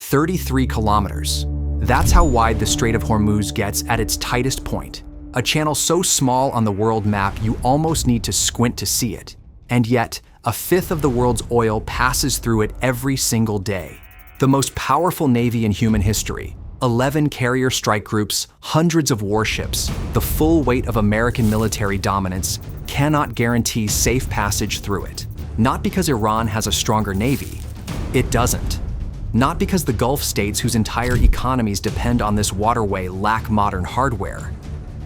33 kilometers. That's how wide the Strait of Hormuz gets at its tightest point. A channel so small on the world map you almost need to squint to see it. And yet, a fifth of the world's oil passes through it every single day. The most powerful navy in human history, 11 carrier strike groups, hundreds of warships, the full weight of American military dominance, cannot guarantee safe passage through it. Not because Iran has a stronger navy. It doesn't. Not because the Gulf states whose entire economies depend on this waterway lack modern hardware.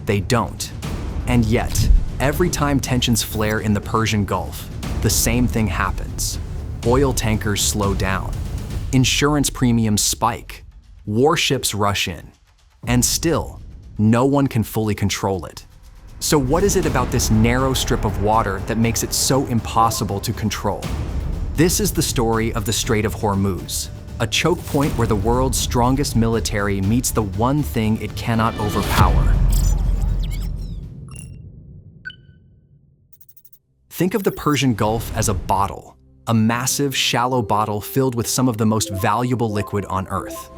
They don't. And yet, every time tensions flare in the Persian Gulf, the same thing happens. Oil tankers slow down. Insurance premiums spike. Warships rush in. And still, no one can fully control it. So what is it about this narrow strip of water that makes it so impossible to control? This is the story of the Strait of Hormuz, a choke point where the world's strongest military meets the one thing it cannot overpower. Think of the Persian Gulf as a bottle, a massive, shallow bottle filled with some of the most valuable liquid on Earth.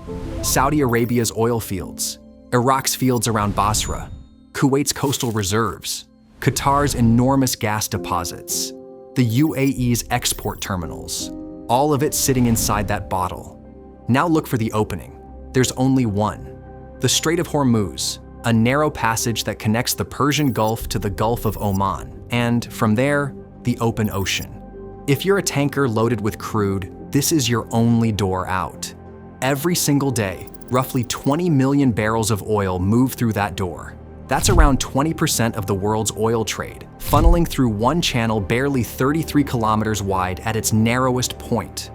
Saudi Arabia's oil fields, Iraq's fields around Basra, Kuwait's coastal reserves, Qatar's enormous gas deposits, the UAE's export terminals, all of it sitting inside that bottle. Now look for the opening. There's only one. The Strait of Hormuz, a narrow passage that connects the Persian Gulf to the Gulf of Oman, and from there, the open ocean. If you're a tanker loaded with crude, this is your only door out. Every single day, roughly 20 million barrels of oil move through that door. That's around 20% of the world's oil trade, funneling through one channel barely 33 kilometers wide at its narrowest point.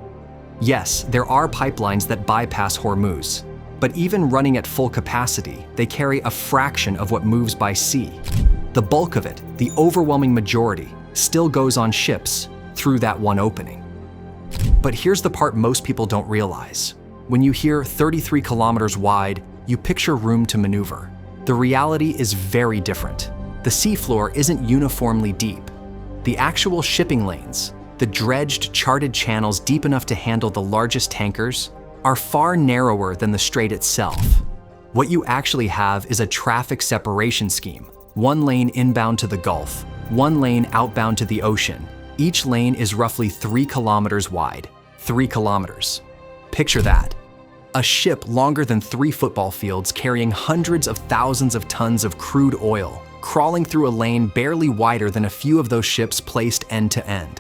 Yes, there are pipelines that bypass Hormuz, but even running at full capacity, they carry a fraction of what moves by sea. The bulk of it, the overwhelming majority, still goes on ships through that one opening. But here's the part most people don't realize. When you hear 33 kilometers wide, you picture room to maneuver. The reality is very different. The seafloor isn't uniformly deep. The actual shipping lanes, the dredged, charted channels deep enough to handle the largest tankers, are far narrower than the strait itself. What you actually have is a traffic separation scheme. One lane inbound to the Gulf, one lane outbound to the ocean. Each lane is roughly 3 kilometers wide. 3 kilometers. Picture that. A ship longer than 3 football fields carrying hundreds of thousands of tons of crude oil, crawling through a lane barely wider than a few of those ships placed end to end.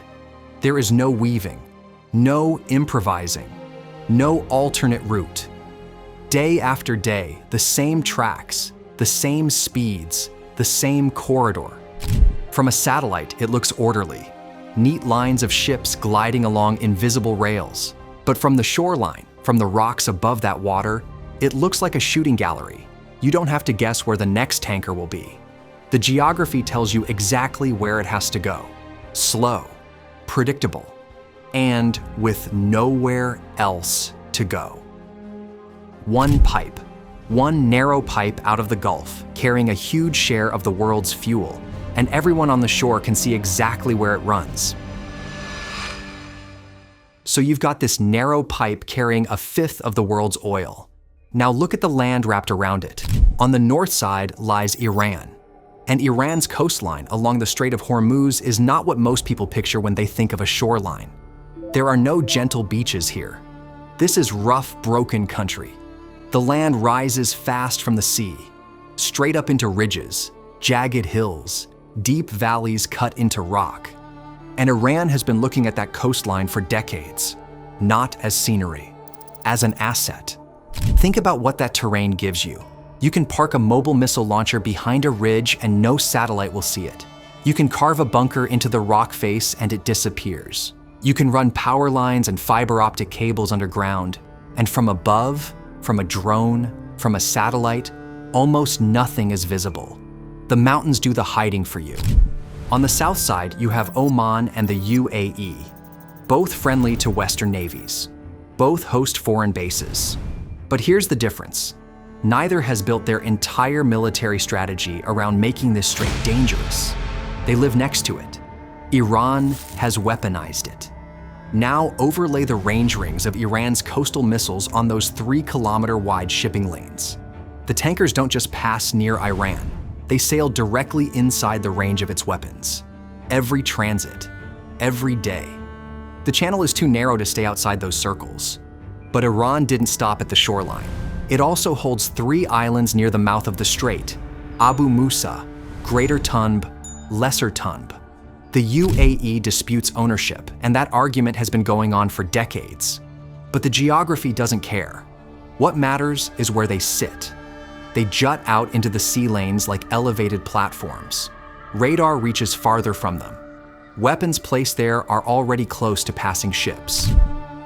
There is no weaving, no improvising, no alternate route. Day after day, the same tracks, the same speeds, the same corridor. From a satellite, it looks orderly. Neat lines of ships gliding along invisible rails. But from the shoreline, from the rocks above that water, it looks like a shooting gallery. You don't have to guess where the next tanker will be. The geography tells you exactly where it has to go. Slow, predictable, and with nowhere else to go. One pipe, one narrow pipe out of the Gulf, carrying a huge share of the world's fuel, and everyone on the shore can see exactly where it runs. So you've got this narrow pipe carrying a fifth of the world's oil. Now look at the land wrapped around it. On the north side lies Iran. And Iran's coastline along the Strait of Hormuz is not what most people picture when they think of a shoreline. There are no gentle beaches here. This is rough, broken country. The land rises fast from the sea, straight up into ridges, jagged hills, deep valleys cut into rock. And Iran has been looking at that coastline for decades, not as scenery, as an asset. Think about what that terrain gives you. You can park a mobile missile launcher behind a ridge and no satellite will see it. You can carve a bunker into the rock face and it disappears. You can run power lines and fiber optic cables underground, and from above, from a drone, from a satellite, almost nothing is visible. The mountains do the hiding for you. On the south side, you have Oman and the UAE, both friendly to Western navies. Both host foreign bases. But here's the difference. Neither has built their entire military strategy around making this strait dangerous. They live next to it. Iran has weaponized it. Now overlay the range rings of Iran's coastal missiles on those 3-kilometer-wide shipping lanes. The tankers don't just pass near Iran, they sail directly inside the range of its weapons. Every transit, every day. The channel is too narrow to stay outside those circles. But Iran didn't stop at the shoreline. It also holds 3 islands near the mouth of the strait: Abu Musa, Greater Tunb, Lesser Tunb. The UAE disputes ownership, and that argument has been going on for decades. But the geography doesn't care. What matters is where they sit. They jut out into the sea lanes like elevated platforms. Radar reaches farther from them. Weapons placed there are already close to passing ships.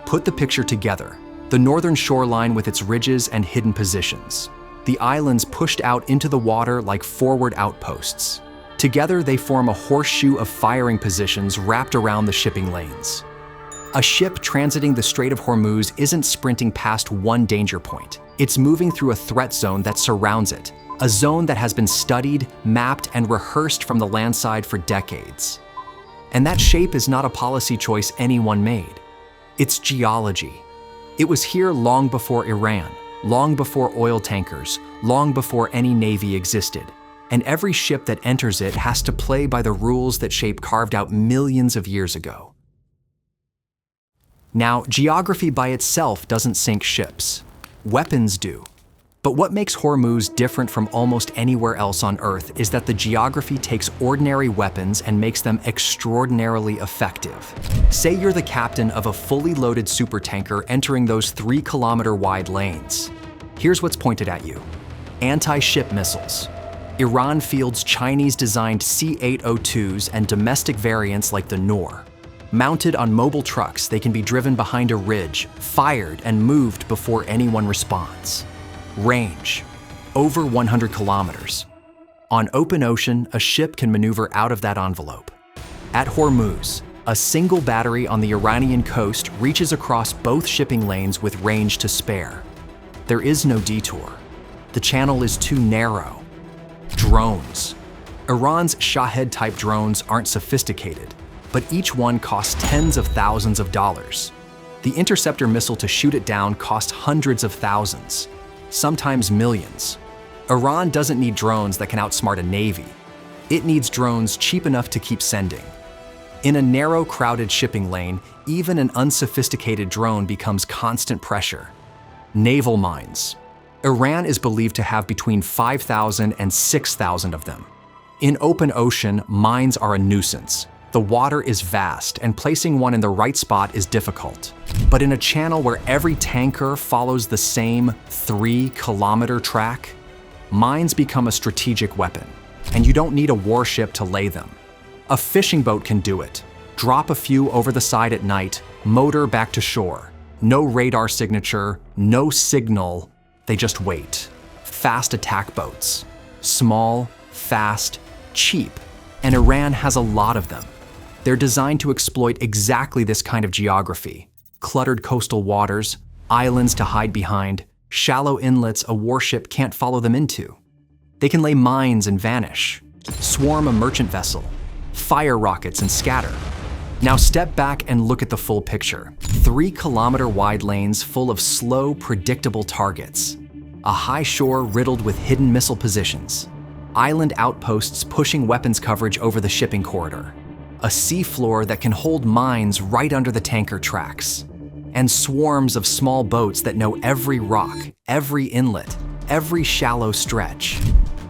Put the picture together: the northern shoreline with its ridges and hidden positions. The islands pushed out into the water like forward outposts. Together, they form a horseshoe of firing positions wrapped around the shipping lanes. A ship transiting the Strait of Hormuz isn't sprinting past one danger point. It's moving through a threat zone that surrounds it, a zone that has been studied, mapped, and rehearsed from the landside for decades. And that shape is not a policy choice anyone made. It's geology. It was here long before Iran, long before oil tankers, long before any navy existed. And every ship that enters it has to play by the rules that shape carved out millions of years ago. Now, geography by itself doesn't sink ships. Weapons do. But what makes Hormuz different from almost anywhere else on Earth is that the geography takes ordinary weapons and makes them extraordinarily effective. Say you're the captain of a fully loaded supertanker entering those 3-kilometer-wide lanes. Here's what's pointed at you: anti-ship missiles. Iran fields Chinese-designed C-802s and domestic variants like the Noor. Mounted on mobile trucks, they can be driven behind a ridge, fired, and moved before anyone responds. Range: over 100 kilometers. On open ocean, a ship can maneuver out of that envelope. At Hormuz, a single battery on the Iranian coast reaches across both shipping lanes with range to spare. There is no detour. The channel is too narrow. Drones. Iran's Shahed-type drones aren't sophisticated, but each one costs tens of thousands of dollars. The interceptor missile to shoot it down costs hundreds of thousands, sometimes millions. Iran doesn't need drones that can outsmart a navy. It needs drones cheap enough to keep sending. In a narrow, crowded shipping lane, even an unsophisticated drone becomes constant pressure. Naval mines. Iran is believed to have between 5,000 and 6,000 of them. In open ocean, mines are a nuisance. The water is vast, and placing one in the right spot is difficult. But in a channel where every tanker follows the same 3-kilometer track, mines become a strategic weapon, and you don't need a warship to lay them. A fishing boat can do it. Drop a few over the side at night, motor back to shore. No radar signature, no signal. They just wait. Fast attack boats. Small, fast, cheap. And Iran has a lot of them. They're designed to exploit exactly this kind of geography. Cluttered coastal waters, islands to hide behind, shallow inlets a warship can't follow them into. They can lay mines and vanish, swarm a merchant vessel, fire rockets and scatter. Now step back and look at the full picture. 3-kilometer-wide lanes full of slow, predictable targets. A high shore riddled with hidden missile positions. Island outposts pushing weapons coverage over the shipping corridor. A seafloor that can hold mines right under the tanker tracks. And swarms of small boats that know every rock, every inlet, every shallow stretch.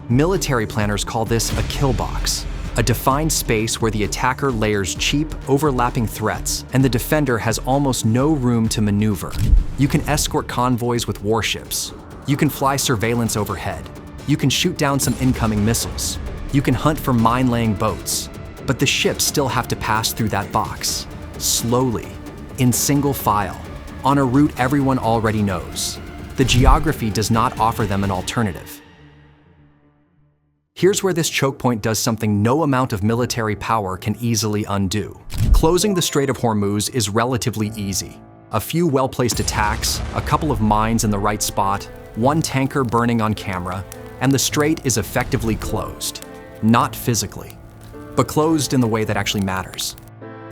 Military planners call this a kill box. A defined space where the attacker layers cheap, overlapping threats, and the defender has almost no room to maneuver. You can escort convoys with warships. You can fly surveillance overhead. You can shoot down some incoming missiles. You can hunt for mine-laying boats. But the ships still have to pass through that box, slowly, in single file, on a route everyone already knows. The geography does not offer them an alternative. Here's where this choke point does something no amount of military power can easily undo. Closing the Strait of Hormuz is relatively easy. A few well-placed attacks, a couple of mines in the right spot, one tanker burning on camera, and the strait is effectively closed. Not physically, but closed in the way that actually matters.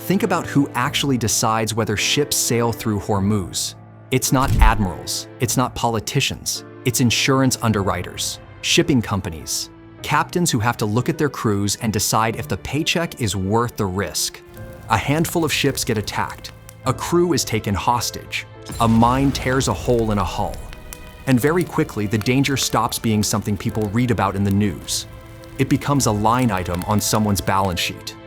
Think about who actually decides whether ships sail through Hormuz. It's not admirals, it's not politicians, it's insurance underwriters, shipping companies, captains who have to look at their crews and decide if the paycheck is worth the risk. A handful of ships get attacked, a crew is taken hostage, a mine tears a hole in a hull. And very quickly, the danger stops being something people read about in the news. It becomes a line item on someone's balance sheet.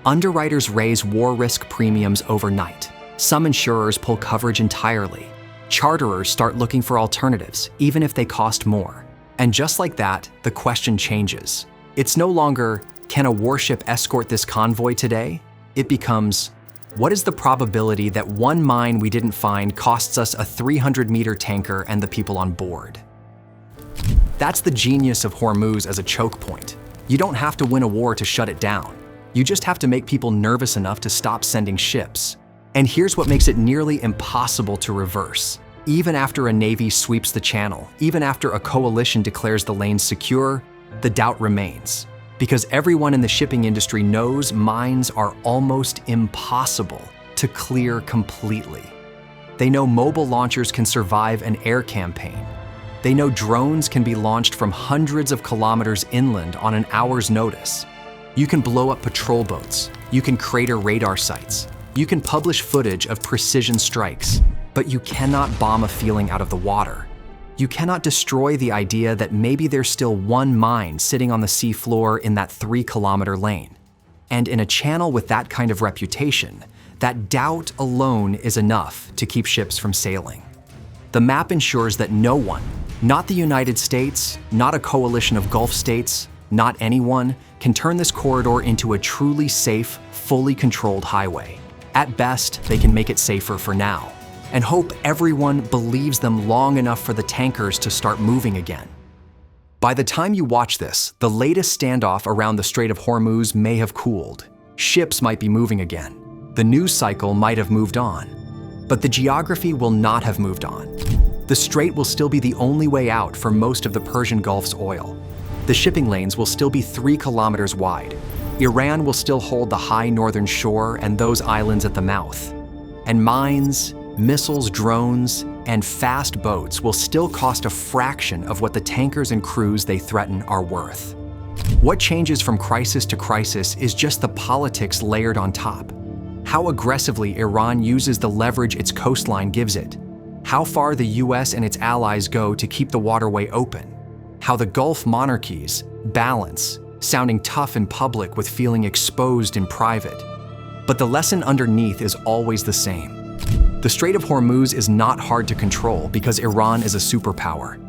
Underwriters raise war risk premiums overnight. Some insurers pull coverage entirely. Charterers start looking for alternatives, even if they cost more. And just like that, the question changes. It's no longer, can a warship escort this convoy today? It becomes, what is the probability that one mine we didn't find costs us a 300-meter tanker and the people on board? That's the genius of Hormuz as a choke point. You don't have to win a war to shut it down. You just have to make people nervous enough to stop sending ships. And here's what makes it nearly impossible to reverse. Even after a navy sweeps the channel, even after a coalition declares the lanes secure, the doubt remains. Because everyone in the shipping industry knows mines are almost impossible to clear completely. They know mobile launchers can survive an air campaign. They know drones can be launched from hundreds of kilometers inland on an hour's notice. You can blow up patrol boats. You can crater radar sites. You can publish footage of precision strikes. But you cannot bomb a feeling out of the water. You cannot destroy the idea that maybe there's still one mine sitting on the sea floor in that 3-kilometer lane. And in a channel with that kind of reputation, that doubt alone is enough to keep ships from sailing. The map ensures that no one, not the United States, not a coalition of Gulf states, not anyone, can turn this corridor into a truly safe, fully controlled highway. At best, they can make it safer for now, and hope everyone believes them long enough for the tankers to start moving again. By the time you watch this, the latest standoff around the Strait of Hormuz may have cooled. Ships might be moving again. The news cycle might have moved on. But the geography will not have moved on. The strait will still be the only way out for most of the Persian Gulf's oil. The shipping lanes will still be 3 kilometers wide. Iran will still hold the high northern shore and those islands at the mouth. And mines, missiles, drones, and fast boats will still cost a fraction of what the tankers and crews they threaten are worth. What changes from crisis to crisis is just the politics layered on top. How aggressively Iran uses the leverage its coastline gives it. How far the US and its allies go to keep the waterway open. How the Gulf monarchies balance, sounding tough in public with feeling exposed in private. But the lesson underneath is always the same. The Strait of Hormuz is not hard to control because Iran is a superpower.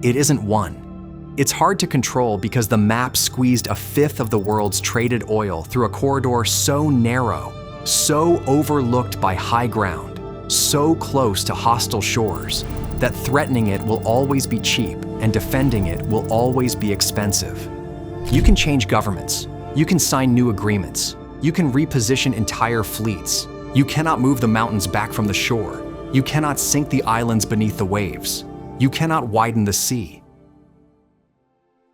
It isn't one. It's hard to control because the map squeezed a fifth of the world's traded oil through a corridor so narrow, so overlooked by high ground, so close to hostile shores, that threatening it will always be cheap and defending it will always be expensive. You can change governments. You can sign new agreements. You can reposition entire fleets. You cannot move the mountains back from the shore. You cannot sink the islands beneath the waves. You cannot widen the sea.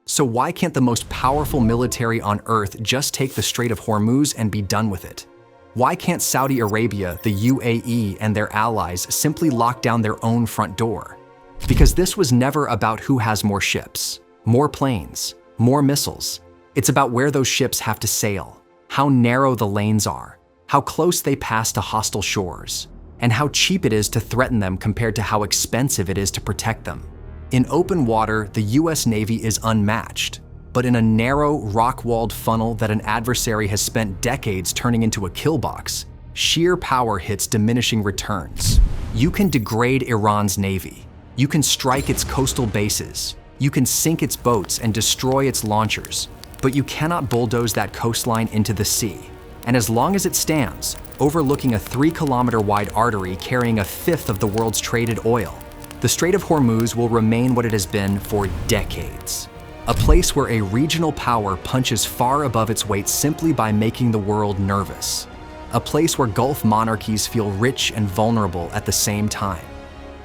So why can't the most powerful military on Earth just take the Strait of Hormuz and be done with it? Why can't Saudi Arabia, the UAE, and their allies simply lock down their own front door? Because this was never about who has more ships, more planes, more missiles. It's about where those ships have to sail, how narrow the lanes are, how close they pass to hostile shores, and how cheap it is to threaten them compared to how expensive it is to protect them. In open water, the US Navy is unmatched, but in a narrow, rock-walled funnel that an adversary has spent decades turning into a kill box, sheer power hits diminishing returns. You can degrade Iran's navy. You can strike its coastal bases. You can sink its boats and destroy its launchers, but you cannot bulldoze that coastline into the sea. And as long as it stands, overlooking a 3-kilometer wide artery carrying a fifth of the world's traded oil, the Strait of Hormuz will remain what it has been for decades. A place where a regional power punches far above its weight simply by making the world nervous. A place where Gulf monarchies feel rich and vulnerable at the same time.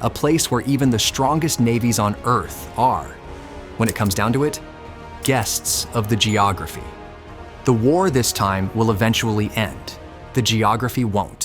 A place where even the strongest navies on Earth are, when it comes down to it, guests of the geography. The war this time will eventually end, The geography won't.